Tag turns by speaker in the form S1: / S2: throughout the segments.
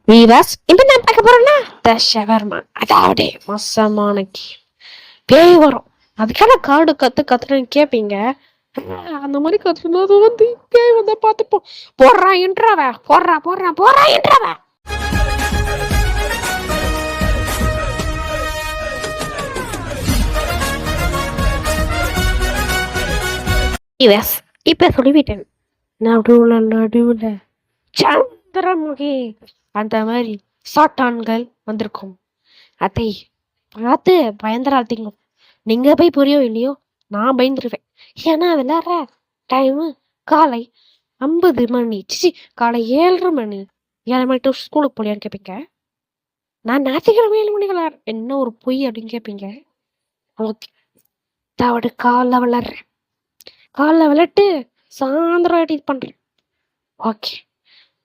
S1: Viewers இப்போ நான் பார்க்க போறேன்னா த ஷவர்மா. அதாவது மோசமான பேய் வரும். அதுக்கான கார்டு கத்துறேன்னு கேட்பீங்க. அந்த மாதிரி கத்துனா அது வந்து பேய் வந்தா பார்த்துப்போம். போடுறா இன்ட்ராவ போடுறா இன்ட்ராவ. வீவர்ஸ் இப்போ சொல்லிவிட்டேன். நடுவுல சந்திரமுகி அந்த மாதிரி சாட்டான்கள் வந்திருக்கும். அதை பார்த்து பயந்துராதீங்க. நீங்க போய் புரியோ இல்லையோ நான் பயந்துருவேன். ஏன்னா விளையாடுற டைமு காலை 50 மணி. காலை 7:30 மணி. 7 மணி ஸ்கூலுக்கு போலியான்னு கேட்பீங்க. நான் ஞாயிற்றுக்கிழமை 7 மணி விளையாடுறேன். என்ன ஒரு பொய் அப்படின்னு கேட்பீங்க. ஓகே, அதாவது காலைல விளையாடுறேன். காலைல விளையாட்டு சாயந்தரம் எடிட் பண்றேன். ஓகே,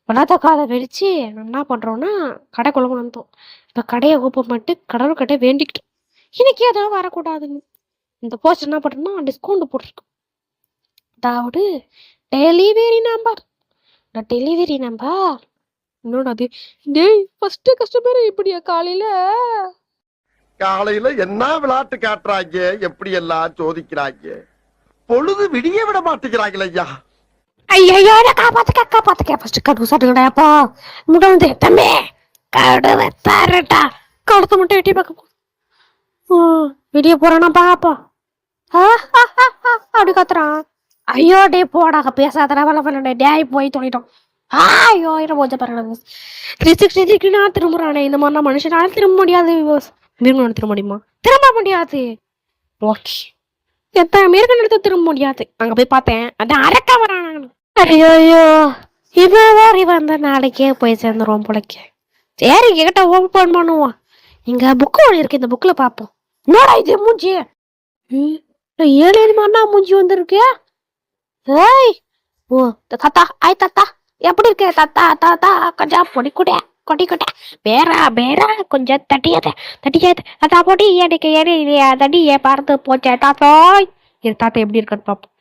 S1: விளாத காலை வெடிச்சு என்ன பண்றோம்னா கடைக்குள்ள வந்தோம். இப்ப கடையை ஓப்பன் பண்ணிட்டு கடவுள் கடையை வேண்டிக்கிட்டோம். இன்னைக்கு ஏதாவது வரக்கூடாதுன்னு இந்த போஸ்ட் என்ன பண்றோம்னா டிஸ்கவுண்ட் போட்டிருக்கோம். அதாவது டெலிவரி நம்பர். இந்த டெலிவரி நம்பர் என்னோட அது. டேய் ஃபர்ஸ்ட் கஸ்டமர் இப்படியா
S2: காலையில என்ன விளையாட்டு காட்டுறாங்க, எப்படி எல்லாம் சோதிக்கிறாங்க. பொழுது விடிய விட மாட்டேங்கிறாங்களே ஐயா.
S1: ஐயோ காப்பாத்துக்க ஃபர்ஸ்ட் கடு சாட்டுங்கடாப்பா. முடியாது தம்பி, கடு வைத்தாருட்டா. கடுத்து மட்டும் எட்டி பார்க்க விடிய போறானா பாப்பா. அப்படி கத்துறான். ஐயோ டே போடா பேசாத வேலை டேய் போய் தொழிட்டோம். ஐயோ போச்ச பாருங்க. 360 திரும்புறானே. இந்த மாதிரிலாம் மனுஷனால திரும்ப முடியாது. மிருகம் திரும்ப முடியுமா? திரும்ப முடியாது. ஓகே, எத்தனை மிருகம் எடுத்து திரும்ப முடியாது. அங்க போய் பார்த்தேன், அதான் அரக்க வரான். ஐயோ இவன் அந்த நாளைக்கே போய் சேர்ந்துருவோம் பிழைக்க. சரி என்கிட்ட ஓப்பன் பண்ணுவோம். இங்க புக்கு ஒன்று இருக்கு, இந்த புக்ல பார்ப்போம். என்னடா இது மூஞ்சி? 7 மணி மூஞ்சி வந்திருக்கு. ஏய் ஓ தாத்தா, தாத்தா எப்படி இருக்கு தாத்தா? கொஞ்சம் பொடி கொட்ட பேரா கொஞ்சம் தட்டியாத தாத்தா பொடி எனக்கு இல்லையா தடிய பார்த்து போச்சே தாத்தா. தாத்தா எப்படி இருக்குன்னு பார்ப்போம்.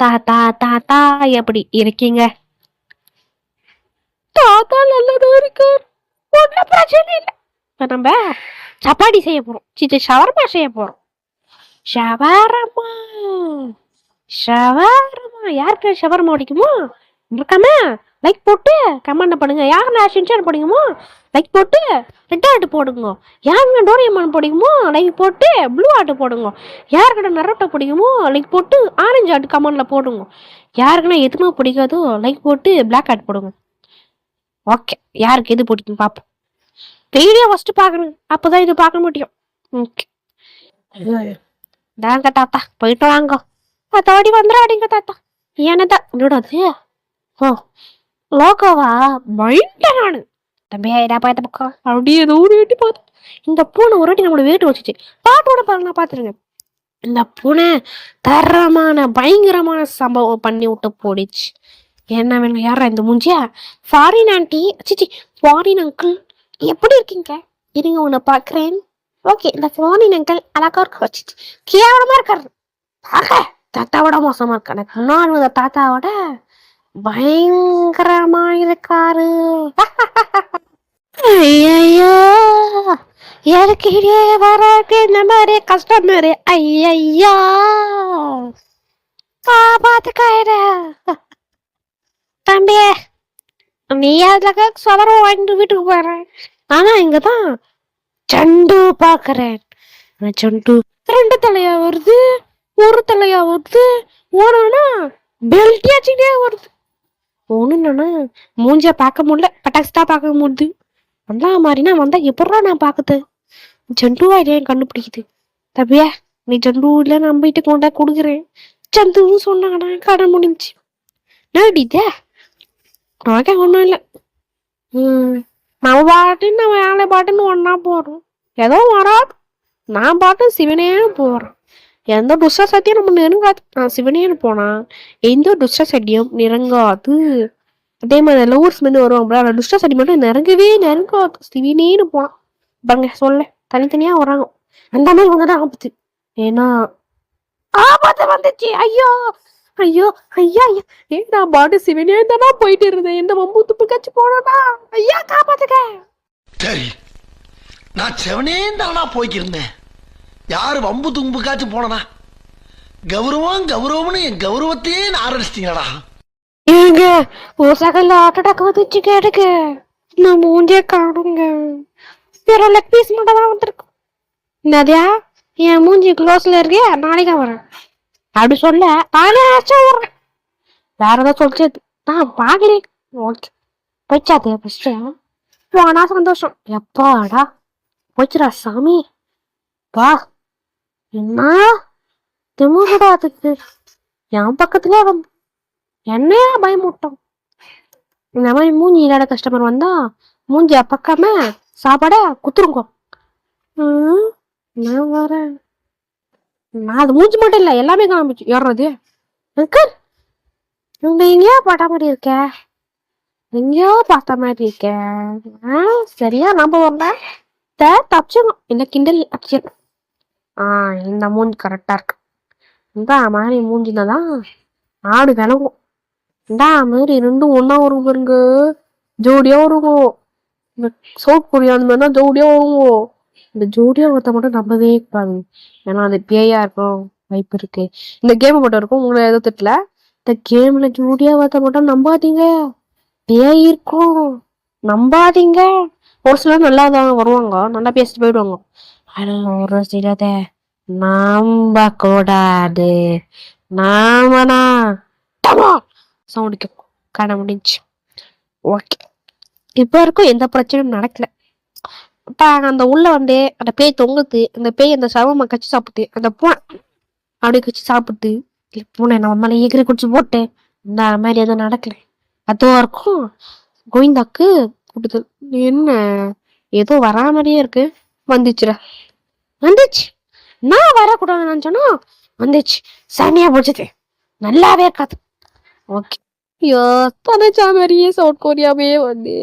S1: தாத்தா எப்படி இருக்கீங்க? தாத்தா நல்லதா இருக்கு, ஒன்றும் பிரச்சனை இல்லை. இப்ப நம்ம சப்பாத்தி செய்ய போறோம். ஷவர்மா செய்ய போறோம். ஷவர்மா யாருக்கு ஷவர்மா பிடிக்குமோ இருக்காம லைக் போட்டு கமெண்ட் பண்ணுங்க. யாருன்னா ஷின்சான் பிடிக்குமோ லைக் போட்டு ரெட் ஆர்ட் போடுங்க. யாருங்க டோரியமான் பிடிக்குமோ லைக் போட்டு ப்ளூ ஆர்ட் போடுங்க. யாருக்கிட்ட நரோட்டோ பிடிக்குமோ லைக் போட்டு ஆரஞ்சு ஆர்ட் கமெண்ட்ல போடுங்க. யாருக்குன்னா எதுவுமே பிடிக்காதோ லைக் போட்டு பிளாக் ஆர்ட் போடுங்க. ஓகே, யாருக்கு எது பிடிக்கும் பார்ப்போம். வீடியோ ஃபர்ஸ்ட் பார்க்கணும், அப்போதான் இது பார்க்க முடியும். ஓகே தாங்க தாத்தா, போயிட்டு வாங்க. அதோடி வந்துடாதீங்க தாத்தா. ஏனதான் விடாது. ஓ லோகோவா மைண்ட நானு தம்பி ஐடா பார்த்த பக்கம் அப்படியே ஏதோ ஒரு வீட்டு பார்த்தோம். இந்த பூனை ஒரு வாட்டி நம்மளோட வீட்டு வச்சுச்சு. பாட்டோட பாருங்க பாத்துருங்க. இந்த பூனை தரமான பயங்கரமான சம்பவம் பண்ணி விட்டு போடிச்சு. என்ன வேணும்? யாரா இந்த மூஞ்சியா? ஃபாரின் ஆண்டி, ஃபாரின் அங்கிள் எப்படி இருக்கீங்க? இருங்க உன்னை பாக்குறேன். ஓகே, இந்த ஃபாரின் அங்கிள் அழகா இருக்க வச்சுச்சு. கேவலமா இருக்காரு. தாத்தாவோட மோசமா இருக்க. எனக்கு முன்னாடி வந்த தாத்தாவோட பயங்கரமா இருக்காரு. ஐயோ எனக்கு வராது இந்த மாதிரி கஸ்டமரு. ஐயா பாத்துக்காயிர தம்பி, நீ அதுல சவரம் வாங்கிட்டு வீட்டுக்கு போறேன். ஆனா இங்கதான் சண்டு பாக்குறேன். சண்டு 2 தலையா வருது, ஒரு தலையா வருது. ஓனா பெல்ட் ஆச்சுட்டே வருது. ஒண்ணு என்னன்னா மூஞ்ச பார்க்க முடியல, பட்டாக்ஸ் தான் பார்க்க முடியுது. வந்தா மாதிரினா வந்தா எப்படா நான் பாக்குது? ஜண்டுவா இல்லையா கண்டுபிடிக்குது. தம்பியா நீ ஜண்டு இல்ல நம்பிட்டு கொண்டா கொடுக்குறேன். ஜந்துன்னு சொன்னாங்கடா, கடை முடிஞ்சு நேடித. ஓகே, ஒன்றும் இல்லை. நம்ம பாட்டுன்னு நம்ம வேலை பாட்டுன்னு ஒன்னா போறோம். ஏதோ வராது, நான் பாட்டு சிவனேன்னு போறேன். எந்த துஷ்ட சத்தியம் நம்ம நெருங்காது. நான் சிவனேன்னு போனா எந்த துஷ்ட சத்தியம் நெருங்காது. அதே மாதிரி லவர்ஸ் வந்து வருவாங்க, அந்த துஷ்ட சட்டி மட்டும் நெருங்காது. சிவனேன்னு போனான் பாருங்க. சொல்ல தனித்தனியா வராங்க. அந்த மாதிரி வந்துதான் ஆபத்து. ஏன்னா ஆபத்து வந்துச்சு. ஐயோ ஐயோ ஐயா ஐயா நான் பாட்டு சிவனே தானா போயிட்டு இருந்தேன். எந்த வம்பு துப்பு கட்சி போனா ஐயா காப்பாத்துக்க.
S2: சரி, நான் செவனே தானா போய்க்கிருந்தேன். யாரு வம்பு தும்புக்காச்சும் போனனா? கௌரவம் கௌரவம்னு என் கௌரவத்தையே ஆரம்பிச்சிட்டீங்களா?
S1: ஏங்க ஒரு செகண்ட்ல ஹார்ட் அட்டாக் வந்துச்சு கேடுக்கு. நான் மூஞ்சே காணுங்க. வேற லெக் பீஸ் மட்டும் தான் வந்திருக்கும். என்னதியா என் மூஞ்சி க்ளோஸ்ல இருக்கே, நாளைக்கா வரேன் அப்படி சொல்ல நானே ஆச்சா வர்றேன். வேற ஏதாவது சொல்லிச்சு நான் பாக்கல. ஓகே போய்ச்சாதே ஃபர்ஸ்ட் போனா சந்தோஷம். எப்பாடா போச்சுடா சாமி. வா என்ன திமுகடா அதுக்கு என் பக்கத்துலயே வந்து என்னையா பயமுட்டோம். இந்த மாதிரி மூஞ்சி இல்லாத கஸ்டமர் வந்தா மூஞ்சிய பக்காம சாப்பாட குத்துருங்க. நான் வரேன். நான் அது மூஞ்சி மட்டும் இல்ல எல்லாமே காமிச்சு ஏறது. அங்கிள் உங்க எங்கேயோ பார்த்த மாதிரி இருக்க, எங்கேயோ பார்த்த மாதிரி இருக்க. சரியா நம்ப வரல தப்பிச்சிடும். இந்த கிண்டல் அடிச்சிடும். இந்த மூஞ்சி கரெக்டா இருக்கு. இந்த மாதிரி மூஞ்சினதான் ஆடு விளங்கும். இந்த மாதிரி ரெண்டும் ஒன்னா வரும் பாருங்க, ஜோடியா வருவோம். இந்த சவுத் கொரியா அந்த மாதிரினா ஜோடியா வருவோம். இந்த ஜோடியா ஒருத்த மட்டும் நம்பவே இருப்பாங்க. ஏன்னா அது பேயா இருக்கும் வாய்ப்பு இருக்கு. இந்த கேம் மட்டும் இருக்கும். உங்களை எதுவும் திட்டல. இந்த கேம்ல ஜோடியா ஒருத்த மட்டும் நம்பாதீங்க, பேய் இருக்கும் நம்பாதீங்க. ஒரு சிலர் நல்லா தான் வருவாங்க, நல்லா பேசிட்டு போயிடுவாங்க. ஆனா ஒரு சிலத நம்ப கூடாது. நாமனா சவுண்ட் கேட்கும். கடை முடிஞ்சு. ஓகே இப்ப வரைக்கும் எந்த பிரச்சனையும் நடக்கல. அப்ப அந்த உள்ள வந்து அந்த பேய் தொங்குது. அந்த பேய் அந்த சவமா கச்சி சாப்பிட்டு அந்த பூனை அப்படி கச்சி சாப்பிட்டு பூனை நம்ம மேல எகிரி குடிச்சு போட்டு இந்த மாதிரி எதுவும் நடக்கல. அதுவா இருக்கும். கோவிந்தாக்கு கூப்பிட்டு என்ன ஏதோ வரா மாதிரியே இருக்கு. வந்துச்சுடா வந்துச்சு. நான் வரக்கூடாதுன்னு நினைச்சோன்னா வந்துச்சு. சாமியா போச்சுது. நல்லாவே இருக்காது. ஓகே ஐயோ தனச்சா மாதிரியே சவுத் கொரியாவே வந்து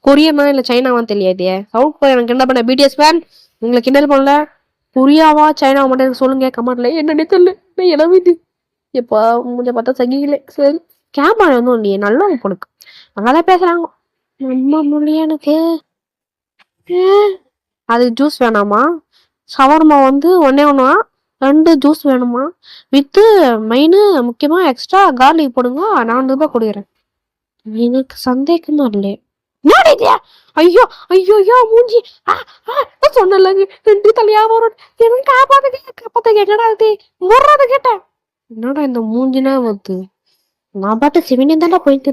S1: கொரியமா இல்ல சைனாவான்னு தெரியாது. சவுத் கொரியா எனக்கு என்ன பண்ண பிடிஎஸ் ஃபேன் உங்களை கிண்டல் பண்ணல. கொரியாவா சைனாவா மட்டும் எனக்கு சொல்லுங்க கமெண்ட்ல. என்னன்னே தெரியல என்ன இது எப்பா முடிஞ்ச பார்த்தா சகிக்கல. சரி கேமரா வந்து இல்லையே நல்லா பொழுக்கு நல்லாதான் பேசுறாங்க. நம்ம மொழி எனக்கு அது ஜூஸ் வேணாமா? ஷவர்மா வந்து ஒன்னே ஒண்ணுவா 2 ஜூஸ் வேணுமா? வித்து மெயின் முக்கியமா எக்ஸ்ட்ரா கார்லிக் போடுங்க. 4 ரூபாய் கொடுக்குறேன். எனக்கு சந்தேகமா இல்லையே. ஐயோ ஐயோ ஐயோ மூஞ்சி சொன்னலங்க 2 தலையா வரும். எனக்கு காப்பாத்த என்னடா இது முறது கேட்டேன். என்னடா இந்த மூஞ்சினா வந்து நான் பாட்டு சிவனே தானே போயிட்டு.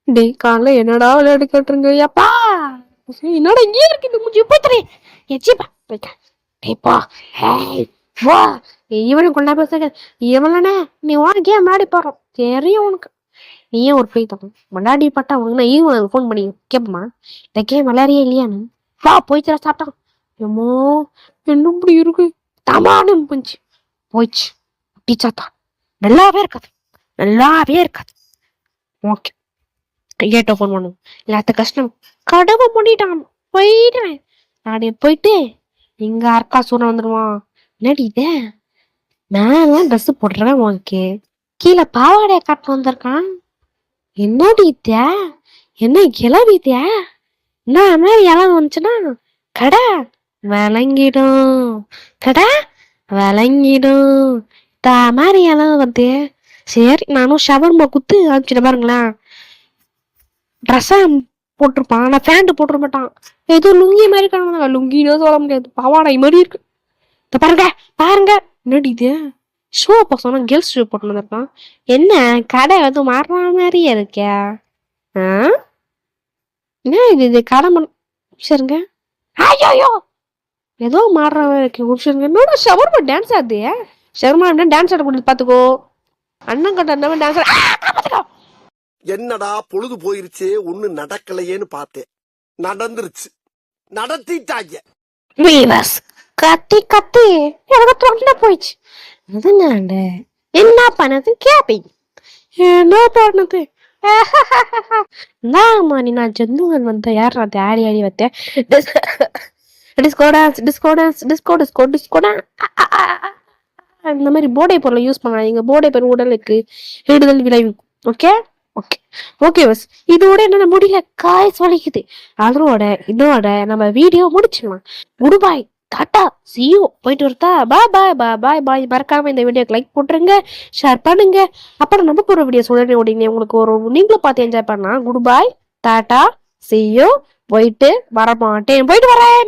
S1: டே காலைல என்னடா விளையாடு கட்டுருங்க எப்பா. என்னடா இங்கே இருக்கு இந்த மூஞ்சி போய்த்தரே எச்சிப்பா போய்க்க. டேப்பா வா இவனும் கொண்டா பேச இவனே நீ உனக்கு கேம் விளையாடி போறோம் தெரியும் உனக்கு. நீயே ஒரு போய் தான் முன்னாடி பட்டா உனக்கு நான் ஈவனுக்கு ஃபோன் பண்ணி கேட்பமா இந்த கேம் விளையாடியே இல்லையான்னு. வா போய்த்தர சாப்பிட்டான். ஏமோ என்ன இப்படி இருக்கு தமானு போச்சு போயிடுச்சு. டீச்சாத்தா நல்லாவே இருக்காது நல்லாவே இருக்காது. ஓகே கேட்ட ஃபோன் பண்ணும் இல்லாத கஷ்டம் கடவை பண்ணிட்டான் போயிடுவேன். நானே போயிட்டு இங்க அர்க்கா சூறா வந்துடுவான். என்னடி இத மேல ட்ரெஸ் போட்டுறேன் உனக்கு கீழே பாவாடைய காட்டு வந்திருக்கான். என்னடி இத்த என்ன கிளவித்த என்ன மாதிரி இளவு வந்துச்சுன்னா கடை விளங்கிடும். கடை விளங்கிடும் த மாதிரி இளவு வந்து. சரி நானும் ஷவர்மா குத்து அனுப்பிச்சிட்ட பாருங்களேன். ட்ரெஸ்ஸா போட்டிருப்பான் ஆனா பேண்ட் போட்டுற மாட்டான். ஏதோ லுங்கி மாதிரி காணுங்க. லுங்கின்னு சொல்ல முடியாது பாவாடை மாதிரி இருக்கு. பாருங்க பாருங்க என்னடி இது ஷூ போனா கேர்ள்ஸ் ஷூ போட்டு வந்திருக்கான். என்ன கடை வந்து மாறுற மாதிரியே இருக்க. என்ன இது கடை சரிங்க ஐயோ ஏதோ மாறுற மாதிரி இருக்கு. முடிச்சிருங்க என்னோட ஷவர்மா டான்ஸ் ஆகுது. ஷவர்மா டான்ஸ் ஆட கொடுத்து பாத்துக்கோ. அண்ணன் கட்ட டான்ஸ்.
S2: என்னடா பொழுது போயிருச்சு ஒண்ணு நடக்கலையேன்னு பார்த்தேன். நடந்துருச்சு நடத்திட்டாங்க.
S1: கத்தி கத்தி எனக்கு தொண்டை போயிடுச்சு. அதனால என்ன பண்ணது கேப்பீங்க என்ன பண்ணது. நான் ஜந்துவன் வந்த யார் அது ஆடி ஆடி வந்தேன். Disco dance disco dance disco disco disco dance இந்த மாதிரி போதை பொருளை யூஸ் பண்ணாதீங்க. போதை பொருள் உடலுக்கு கெடுதல் விளைவிக்கும். Okay okay okay bus. இதோட என்ன முடியல, காய் வலிக்குது. இதோட நம்ம வீடியோ முடிச்சிடலாம். Good tata see you. போயிட்டு வரதா. பாய் பாய் பாய் பாய் பாய். மறக்காம இந்த வீடியோக்கு லைக் போட்டுருங்க, ஷேர் பண்ணுங்க. அப்புறம் நம்ம போகிற வீடியோஸ் உடனே உங்களுக்கு நீங்களும் பார்த்து என்ஜாய் பண்ணலாம். குட் பாய் டாட்டா சியூ. போயிட்டு வரமாட்டேன், போயிட்டு வரேன்.